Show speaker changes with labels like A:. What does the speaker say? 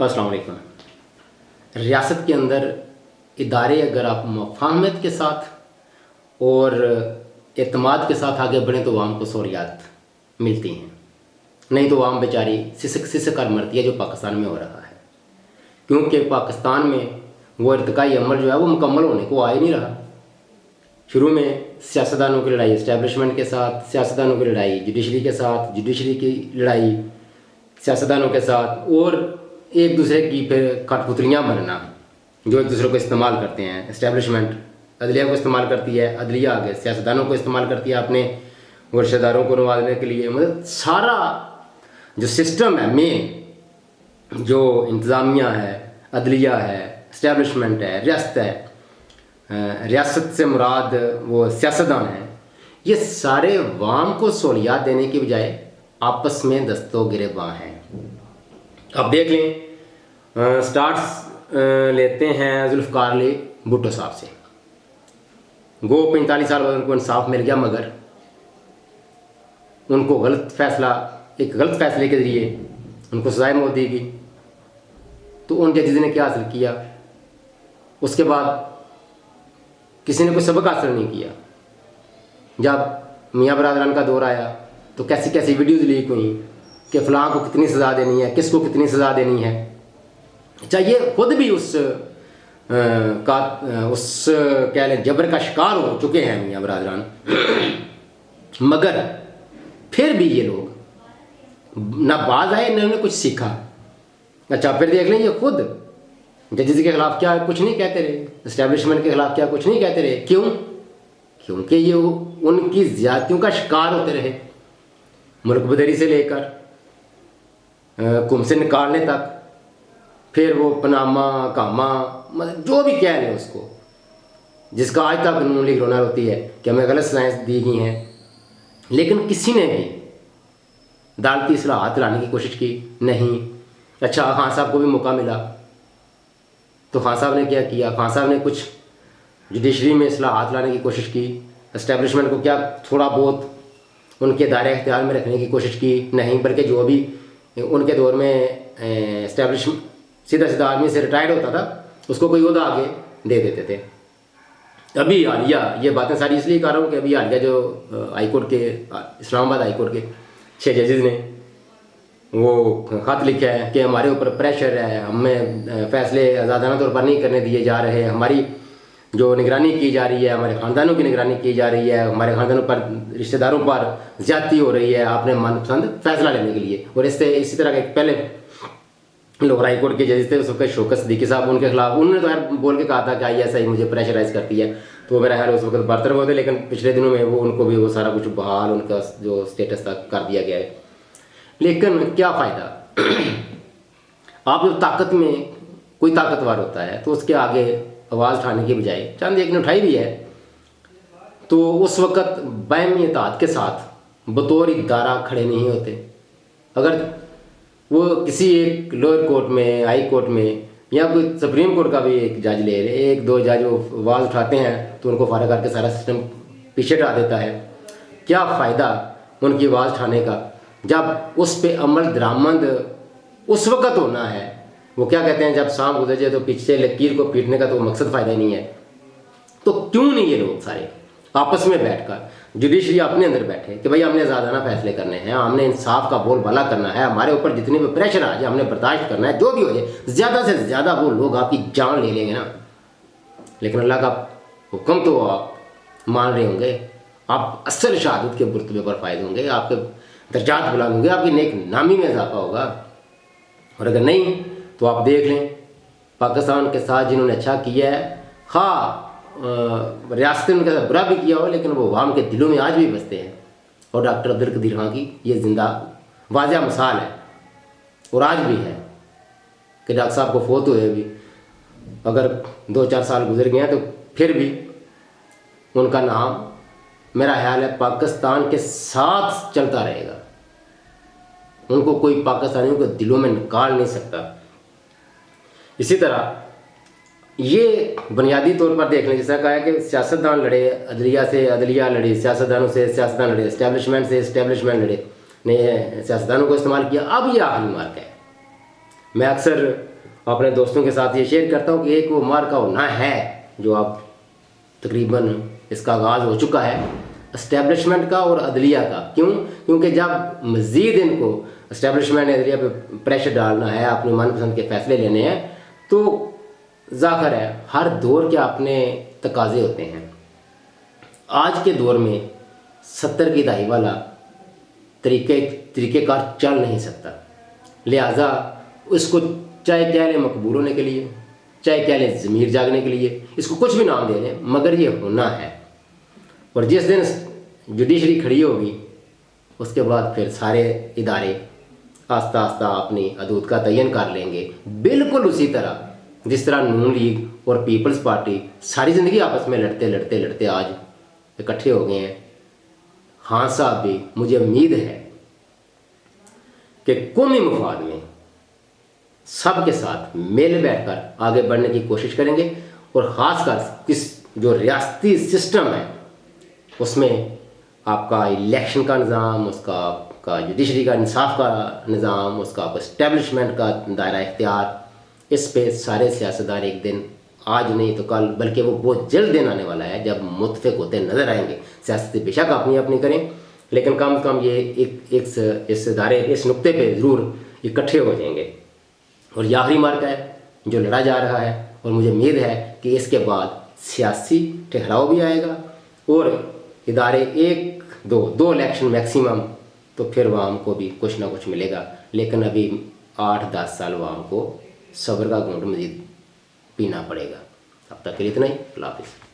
A: अस्सलाम वालेकुम। रियासत के अंदर इदारे अगर आप मफाहमत के साथ और एतमाद के साथ आगे बढ़ें तो आवाम को सहूलियात मिलती हैं, नहीं तो आवाम बेचारी सिसक सिसक कर मरती है, जो पाकिस्तान में हो रहा है। क्योंकि पाकिस्तान में वो इर्तिकाई अमल जो है वो मुकम्मल होने को आ ही नहीं रहा। शुरू में सियासतदानों की लड़ाई इस्टेब्लिशमेंट के साथ, सियासतदानों की लड़ाई जुडिशरी के साथ, जुडिशरी की लड़ाई सियासतदानों के साथ, और एक दूसरे की फिर कठपुतलियाँ बनना, जो एक दूसरे को इस्तेमाल करते हैं। इस्टेब्लिशमेंट अदलिया को इस्तेमाल करती है, अदलिया आगे सियासतदानों को इस्तेमाल करती है अपने रिश्तेदारों को नवाजने के लिए। मतलब सारा जो सिस्टम है, मेन जो इंतज़ामिया है, अदलिया है, इस्टेब्लिशमेंट है, रियासत है, रियासत से मुराद वो सियासतदान है, ये सारे वाम को सहूलियात देने की बजाय आपस में दस्तों गिरेबां हैं। अब देख लें, स्टार्ट्स लेते हैं जुल्फ़िकार अली भुट्टो साहब से। गो 45 साल बाद उनको इंसाफ मिल गया, मगर उनको एक गलत फैसले के ज़रिए उनको सज़ाए मौत दी गई। तो उन जजेज़ ने क्या हासिल किया? उसके बाद किसी ने कोई सबक हासिल नहीं किया। जब मियाँ बरादरान का दौर आया तो कैसी कैसी वीडियोज़ लीक हुई कि फ़लाँ को कितनी सज़ा देनी है, किसको कितनी सज़ा देनी है। चाहिए खुद भी उस कह लें जबर का शिकार हो चुके हैं मियाँ बरादरान, मगर फिर भी ये लोग ना बाज आए, इन्होंने कुछ सीखा। अच्छा, फिर देख लें, ये खुद जजेस के ख़िलाफ़ क्या कुछ नहीं कहते रहे, इस्टेब्लिशमेंट के ख़िलाफ़ क्या कुछ नहीं कहते रहे। क्यों? क्योंकि ये उनकी ज़्यादतियों का शिकार होते रहे। मुल्क बदरी से लेकर कुम से निकालने तक, फिर वो पनामा कामा, मतलब जो भी कह लें उसको, जिसका आज तक नून लीग रोना होती है कि हमें गलत सज़ाएं दी गई हैं। लेकिन किसी ने भी अदालती इस्लाहात लाने की कोशिश की नहीं। अच्छा, खान साहब को भी मौका मिला तो खान साहब ने क्या किया? खान साहब ने कुछ जुडिशरी में इस्लाहात लाने की कोशिश की। इस्टेब्लिशमेंट को क्या थोड़ा बहुत उनके दायरे इख्तियार में रखने की कोशिश की? नहीं, बल्कि जो भी उनके दौर में इस्टेब्लिशमेंट सीधा आदमी से रिटायर्ड होता था उसको कोई ओहदा आगे दे देते थे। अभी हालिया ये बातें सारी इसलिए कर रहा हूँ कि अभी हालिया जो हाईकोर्ट के, इस्लामाबाद हाईकोर्ट के 6 जजेज़ ने वो ख़त लिखा है कि हमारे ऊपर प्रेशर है, हमें फ़ैसले आज़ादाना तौर पर नहीं करने दिए जा रहे, हमारी जो निगरानी की जा रही है, हमारे ख़ानदानों की निगरानी की जा रही है, हमारे ख़ानदानों पर, रिश्तेदारों पर ज़्यादती हो रही है आपने मनपसंद फ़ैसला लेने के लिए। और इससे इसी तरह के पहले लाहौर हाई कोर्ट के जजेस थे उस वक्त शौकत सिद्दीकी साहब, उनके खिलाफ उन्होंने तो यार बोल के कहा था कि ISI मुझे प्रेशराइज़ करती है, तो मेरा यार उस वक्त बरतर हुए थे। लेकिन पिछले दिनों में वो उनको भी वो सारा कुछ बहाल, उनका जो स्टेटस था कर दिया गया है। लेकिन क्या फ़ायदा? आप जब ताकत में कोई ताकतवर होता है तो उसके आगे आवाज़ उठाने की बजाय चंद एक ने उठाई भी है, तो उस वक़्त बायमी इत्तेहाद के साथ बतौर इदारा खड़े नहीं होते। अगर वो किसी एक लोअर कोर्ट में, हाई कोर्ट में, या कोई सुप्रीम कोर्ट का भी एक जज ले ले, एक दो जज वो आवाज़ उठाते हैं तो उनको फारग करके सारा सिस्टम पीछे हटा देता है। क्या फ़ायदा उनकी आवाज़ उठाने का जब उस पे अमल दरामद उस वक़्त होना है? वो क्या कहते हैं, जब शाम गुजर जाए तो पीछे लकीर को पीटने का तो मकसद फ़ायदा ही नहीं है। तो क्यों नहीं ये लोग सारे आपस में बैठकर जुडिशरी अपने अंदर बैठे कि भाई हमने आज़ादाना फैसले करने हैं, हमने इंसाफ का बोलबाला करना है, हमारे ऊपर जितने भी प्रेशर आ जाए हमने बर्दाश्त करना है, जो भी हो जाए, ज़्यादा से ज़्यादा वो लोग आपकी जान ले लेंगे ना। लेकिन अल्लाह का हुक्म तो आप मान रहे होंगे, आप असल शहादत के रुतबे पर फायदे होंगे, आपके दर्जात बुलंद होंगे, आपकी नेक नामी में इजाफा होगा। और अगर नहीं तो आप देख लें पाकिस्तान के साथ जिन्होंने अच्छा किया है, हाँ रियासत ने उनके साथ बुरा भी किया हो, लेकिन वो आवाम के दिलों में आज भी बसते हैं। और डॉक्टर अब्दुल कदीर खां की ये जिंदा वाज़ह मिसाल है, और आज भी है कि डॉक्टर साहब को फोत हुए भी अगर 2-4 साल गुजर गए हैं तो फिर भी उनका नाम, मेरा ख्याल है, पाकिस्तान के साथ चलता रहेगा। उनको कोई पाकिस्तानियों के दिलों में निकाल नहीं सकता। इसी तरह ये बुनियादी तौर पर देख लें, जैसा कहा है कि सियासतदान लड़े अदलिया से, अदलिया लड़ी सियासतदानों से, सियासतदान लड़े इस्टेब्लिशमेंट से, इस्टेब्लिशमेंट लड़े ने सियासतदानों को इस्तेमाल किया। अब ये आखिरी मार्क है, मैं अक्सर अपने दोस्तों के साथ ये शेयर करता हूँ कि एक वो मार्का होना है जो अब तकरीबन इसका आगाज़ हो चुका है इस्टेब्लिशमेंट का और अदलिया का। क्यों? क्योंकि जब मज़ीद इनको इस्टेब्लिशमेंट अदलिया पे प्रेशर डालना है, अपने मनपसंद के फैसले लेने हैं, तो ज़ाहिर है हर दौर के अपने तकाज़े होते हैं। आज के दौर में 70 की दहाई वाला तरीक़ेकार चल नहीं सकता, लिहाजा उसको चाहे कह लें मकबूल होने के लिए, चाहे कह लें ज़मीर जागने के लिए, इसको कुछ भी नाम दे लें, मगर ये होना है। और जिस दिन जुडिशरी खड़ी होगी उसके बाद फिर सारे इदारे आस्ता आस्ता अपनी हदूद का तयन कर लेंगे, बिल्कुल उसी तरह जिस तरह नून लीग और पीपल्स पार्टी सारी ज़िंदगी आपस में लड़ते आज इकट्ठे हो गए हैं। हाँ साहब भी मुझे उम्मीद है कि कौमी मफाद में सब के साथ मिल बैठकर आगे बढ़ने की कोशिश करेंगे, और ख़ासकर किस जो रियासती सिस्टम है उसमें आपका इलेक्शन का निज़ाम, उसका जुडिशरी का इंसाफ का निज़ाम, उसका इस्टेब्लिशमेंट का दायरा इख्तियार, इस पे सारे सियासतदान एक दिन, आज नहीं तो कल, बल्कि वो बहुत जल्द दिन आने वाला है जब मुत्तफ़िक़ होते नज़र आएंगे। सियासत बेशक अपनी अपनी करें, लेकिन कम से कम ये इस दायरे इस नुक्ते पे ज़रूर इकट्ठे हो जाएंगे। और ये आखिरी मार्का है जो लड़ा जा रहा है, और मुझे उम्मीद है कि इसके बाद सियासी ठहराव भी आएगा और इदारे दो इलेक्शन मैक्सिमम, तो फिर वाम को भी कुछ ना कुछ मिलेगा। लेकिन अभी 8-10 साल वाम को सब्र का घूंट मज़ीद पीना पड़ेगा। अब तक के लिए इतना ही। अल्लाह हाफ़िज़।